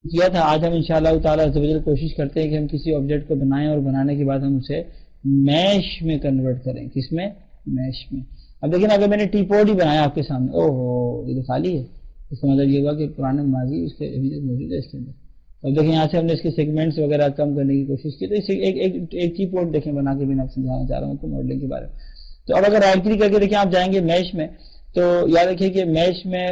کیا تھا. آج ہم انشاءاللہ تعالیٰ عز و جل کوشش کرتے ہیں کہ ہم کسی آبجیکٹ کو بنائیں اور بنانے کے بعد ہم اسے میش میں کنورٹ کریں. کس میں؟ میش میں. اب دیکھیں اگر میں نے ٹی پوڈ ہی بنایا آپ کے سامنے, او ہو یہ تو خالی ہے, اس کا مطلب یہ ہوا کہ پرانا ماضی اس کے ابھی تک موجود ہے اس کے اندر. اب دیکھیں یہاں سے ہم نے اس کے سیگمنٹس وغیرہ کم کرنے کی کوشش کی, تو اس ایک ٹی پوڈ دیکھیں بنا کے بھی میں سمجھانا چاہ رہا ہوں تو ماڈلنگ کے بارے میں. تو اب اگر رائٹ کلک کر کے دیکھیں آپ جائیں گے میش میں, تو یاد رکھیے کہ میش میں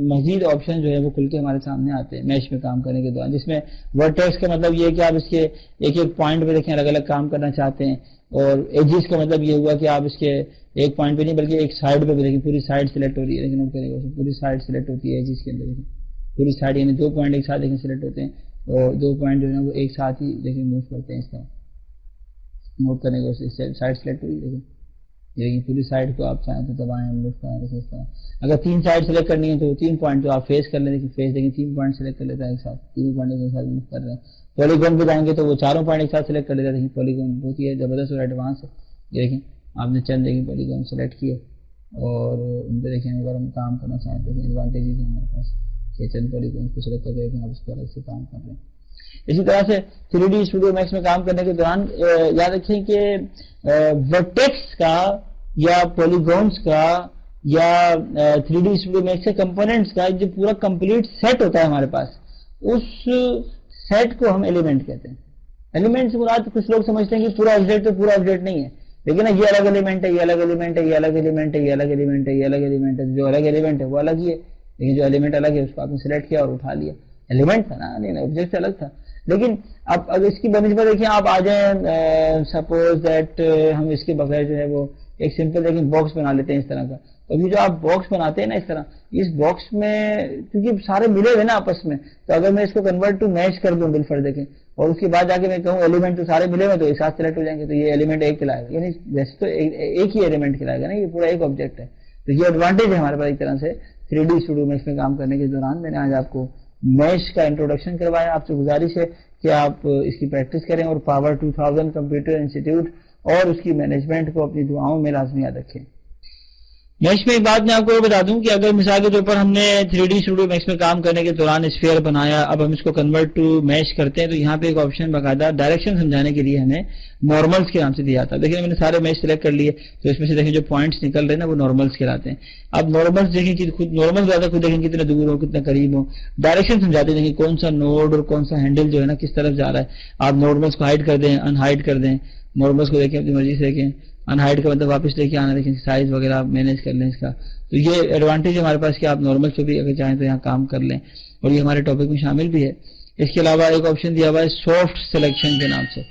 مزید آپشن جو ہے وہ کھل کے ہمارے سامنے آتے ہیں میش میں کام کرنے کے دوران, جس میں ورٹیکس کا مطلب یہ ہے کہ آپ اس کے ایک ایک پوائنٹ پہ دیکھیں الگ الگ کام کرنا چاہتے ہیں, اور ایجز کا مطلب یہ ہوا کہ آپ اس کے ایک پوائنٹ پہ نہیں بلکہ ایک سائڈ پہ بھی دیکھیں پوری سائڈ سلیکٹ ہو رہی ہے. لیکن اب کرے گا پوری سائڈ سلیکٹ ہوتی ہے ایجز کے اندر, دیکھیں پوری سائڈ یعنی 2 پوائنٹ ایک ساتھ دیکھیں سلیکٹ ہوتے ہیں, اور 2 پوائنٹ جو ہے وہ ایک ساتھ ہی دیکھیں موو کرتے ہیں. اس طرح موو کرنے کو سائڈ سلیکٹ ہوئی, دیکھیں پوری سائڈ کو آپ چاہیں تو دبائیں موو کریں. دیکھیں اس طرح اگر 3 سائڈ سلیکٹ کرنی ہے تو 3 پوائنٹ تو آپ فیس کر لیں, دیکھیں فیس دیکھیں 3 پوائنٹ سلیکٹ کر لیتا ہے ایک ساتھ, 3 پوائنٹ ایک ساتھ موو کر رہے ہیں. پولیگون پہ جائیں گے تو وہ 4 پوائنٹ ایک ساتھ سلیکٹ کر لیتا ہے. دیکھیں پولیگون بہت ہی زبردست اور ایڈوانس ہے. دیکھیں آپ نے چند دیکھیں پولیگون سلیکٹ کیے, اور ان پہ دیکھیں اگر ہم کام کرنا چاہیں تو ایڈوانٹیجز ہیں ہمارے پاس کہ چند پولیگون کو سلیکٹ کر کے دیکھیں آپ اس پر الگ سے کام کر رہے ہیں. اسی طرح سے 3D اسٹوڈیو میکس میں کام کرنے کے دوران یاد رکھیں کہ ورٹیکس کا یا پولیگونز کا یا 3D اسٹوڈیو میکس کے کمپوننٹس کا جو پورا کمپلیٹ سیٹ ہوتا ہے ہمارے پاس, اس سیٹ کو ہم ایلیمنٹ کہتے ہیں. ایلیمنٹ سے مراد کچھ لوگ سمجھتے ہیں کہ پورا آبجیکٹ تو پورا آبجیکٹ نہیں ہے, لیکن یہ الگ ایلیمنٹ ہے, یہ الگ ایلیمنٹ ہے, یہ الگ ایلیمنٹ ہے, یہ الگ ایلیمنٹ ہے, یہ الگ ایلیمنٹ ہے. جو الگ ایلیمنٹ ہے وہ الگ ہی ہے, لیکن جو ایلیمنٹ الگ ہے اس کو آپ نے سلیکٹ کیا اور اٹھا لیا. ایلیمنٹ تھا نا, نہیں آبجیکٹ الگ تھا. لیکن اب اگر اس کی بنسبت دیکھیں آپ آ جائیں سپوز دیٹ ہم اس کے بغیر جو ہے وہ ایک سمپل دیکھیں باکس بنا لیتے ہیں اس طرح کا. ابھی جو آپ باکس بناتے ہیں نا اس طرح, اس باکس میں کیونکہ سارے ملے ہوئے نا آپس میں, تو اگر میں اس کو کنورٹ ٹو میش کر دوں بالفرض دیکھیں, اور اس کے بعد جا کے میں کہوں ایلیمنٹ تو سارے ملے ہوئے تو ایک ساتھ سلیکٹ ہو جائیں گے, تو یہ ایلیمنٹ ایک کھلائے گا. یعنی ویسے تو ایک ہی ایلیمنٹ کھلائے گا نا, یہ پورا ایک آبجیکٹ ہے. تو یہ ایڈوانٹیج ہے ہمارے پاس ایک طرح سے 3D اسٹوڈیو میکس میں کام کرنے کے دوران. میں نے آج آپ کو میش کا انٹروڈکشن کروایا. آپ سے گزارش ہے کہ آپ اس کی پریکٹس کریں اور پاور 2000 کمپیوٹر انسٹیٹیوٹ اور اس کی مینجمنٹ کو اپنی دعاؤں میں لازمی یاد رکھیں. میش میں ایک بات میں آپ کو بتا دوں کہ اگر مثال کے طور پر ہم نے 3D اسٹوڈیو میکس میں کام کرنے کے دوران اسفیئر بنایا, اب ہم اس کو کنورٹ ٹو میش کرتے ہیں, تو یہاں پہ ایک آپشن باقاعدہ ڈائریکشن سمجھانے کے لیے ہمیں نارملز کے نام سے دیا جاتا ہے. دیکھیں میں نے سارے میش سلیکٹ کر لیے, تو اس میں سے دیکھیں جو پوائنٹس نکل رہے ہیں نا وہ نارملز کہلاتے ہیں. اب نارملز دیکھیں کہ خود نارمل زیادہ خود دیکھیں کتنے دور ہو کتنا قریب ہو, ڈائریکشن سمجھاتے ہیں دیکھیں کون سا نوڈ اور کون سا ہینڈل جو ہے نا کس طرف جا رہا ہے. آپ نارملز کو ہائڈ کر دیں, ان ہائڈ کر دیں, نارملز کو دیکھیں اپنی مرضی سے دیکھیں, ان ہائڈ کا مطلب واپس لے کے آنا, دیکھیں سائز وغیرہ آپ مینیج کر لیں اس کا. تو یہ ایڈوانٹیج ہے ہمارے پاس کہ آپ نارمل سے بھی اگر چاہیں تو یہاں کام کر لیں, اور یہ ہمارے ٹاپک میں شامل بھی ہے. اس کے علاوہ ایک آپشن دیا ہوا ہے سافٹ سلیکشن کے نام سے,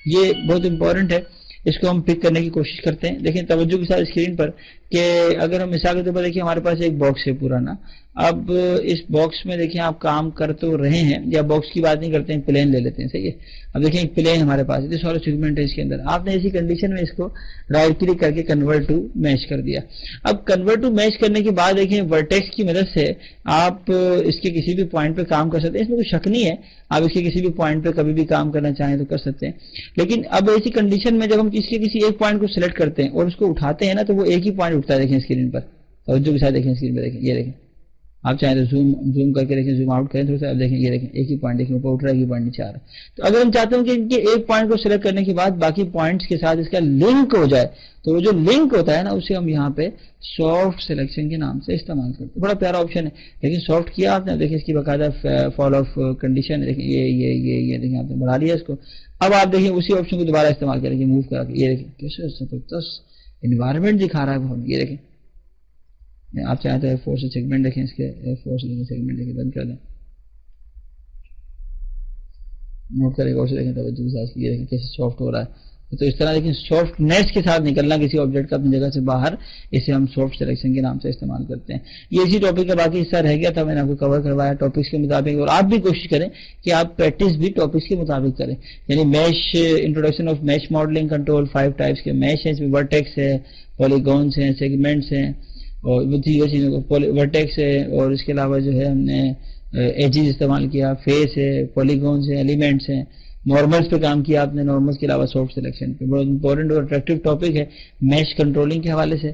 یہ بہت امپورٹنٹ ہے, اس کو ہم پک کرنے کی کوشش کرتے ہیں. دیکھیں توجہ کے ساتھ اسکرین پر کہ اگر ہم مثال کے طور پر دیکھیں ہمارے پاس ایک باکس ہے پرانا. اب اس باکس میں دیکھیں آپ کام کر تو رہے ہیں, یا باکس کی بات نہیں کرتے ہیں, پلین لے لیتے ہیں, صحیح ہے. اب دیکھیں ایک پلین ہمارے پاس ہے, سارے سیگمنٹ ہے اس کے اندر. آپ نے اسی کنڈیشن میں اس کو رائٹ کلک کر کے کنورٹ ٹو میش کر دیا. اب کنورٹ ٹو میش کرنے کے بعد دیکھیں ورٹیکس کی مدد سے آپ اس کے کسی بھی پوائنٹ پہ کام کر سکتے ہیں, اس میں کوئی شک نہیں ہے, آپ اس کے کسی بھی پوائنٹ پہ کبھی بھی کام کرنا چاہیں تو کر سکتے ہیں. لیکن اب ایسی کنڈیشن میں جب ہم کسی ایک پوائنٹ کو سلیکٹ کرتے ہیں اور اس کو اٹھاتے ہیں نا, تو وہ ایک ہی پوائنٹ اٹھتا ہے. دیکھیں اسکرین پر توجہ کے ساتھ دیکھیں اسکرین پر, دیکھیں یہ دیکھیں, آپ چاہیں تو زوم کر کے دیکھیں, زوم آؤٹ کریں تھوڑا سا. اب دیکھیں یہ دیکھیں ایک ہی پوائنٹ, دیکھیں اوپر اٹھ رہا ہے, ایک ہی پوائنٹ نیچے آ رہا ہے. تو اگر ہم چاہتے ہیں کہ ان کے ایک پوائنٹ کو سلیکٹ کرنے کے بعد باقی پوائنٹس کے ساتھ اس کا لنک ہو جائے, تو وہ جو لنک ہوتا ہے نا اسے ہم یہاں پہ سافٹ سلیکشن کے نام سے استعمال کرتے ہیں. بڑا پیارا آپشن ہے, لیکن سافٹ کیا آپ نے, دیکھیں اس کی باقاعدہ فال آف کنڈیشن, دیکھیں یہ دیکھیں آپ نے بڑھا لیا اس کو. اب آپ دیکھیں اسی آپشن کو دوبارہ استعمال کریں گے, موو کرا کے, یہ دیکھیں کیسے زبردست انوائرمنٹ دکھا رہا ہے وہ. یہ دیکھیں آپ چاہیں تو فورس سیگمنٹ دیکھیں, اس کے فورس سیگمنٹ دیکھیں بند کر دیں, نوٹ کریں غور سے دیکھیں توجہ کے ساتھ, یہ دیکھیں کیسے سافٹ ہو رہا ہے. تو اس طرح دیکھیں سافٹ نیس کے ساتھ نکلنا کسی آبجیکٹ کا اپنی جگہ سے باہر, اسے ہم سافٹ سلیکشن کے نام سے استعمال کرتے ہیں. یہ اسی ٹاپک کا باقی حصہ رہ گیا تھا, میں نے آپ کو کور کروایا ٹاپکس کے مطابق, اور آپ بھی کوشش کریں کہ آپ پریکٹس بھی ٹاپکس کے مطابق کریں. یعنی mesh, introduction of mesh modelling control, 5 types کے میش ہیں, اس میں ورٹیکس ہے, پولیگونس ہیں, سیگمنٹس ہیں, اور ورٹیکس ہے, اور اس کے علاوہ جو ہے ہم نے ایجز استعمال کیا, فیس ہے, پولیگونس ہیں, ایلیمنٹس ہیں, نارملز پہ کام کیا آپ نے, نارملز کے علاوہ سافٹ سلیکشن پہ. بہت امپورٹنٹ اور اٹریکٹیو ٹاپک ہے میش کنٹرولنگ کے حوالے سے.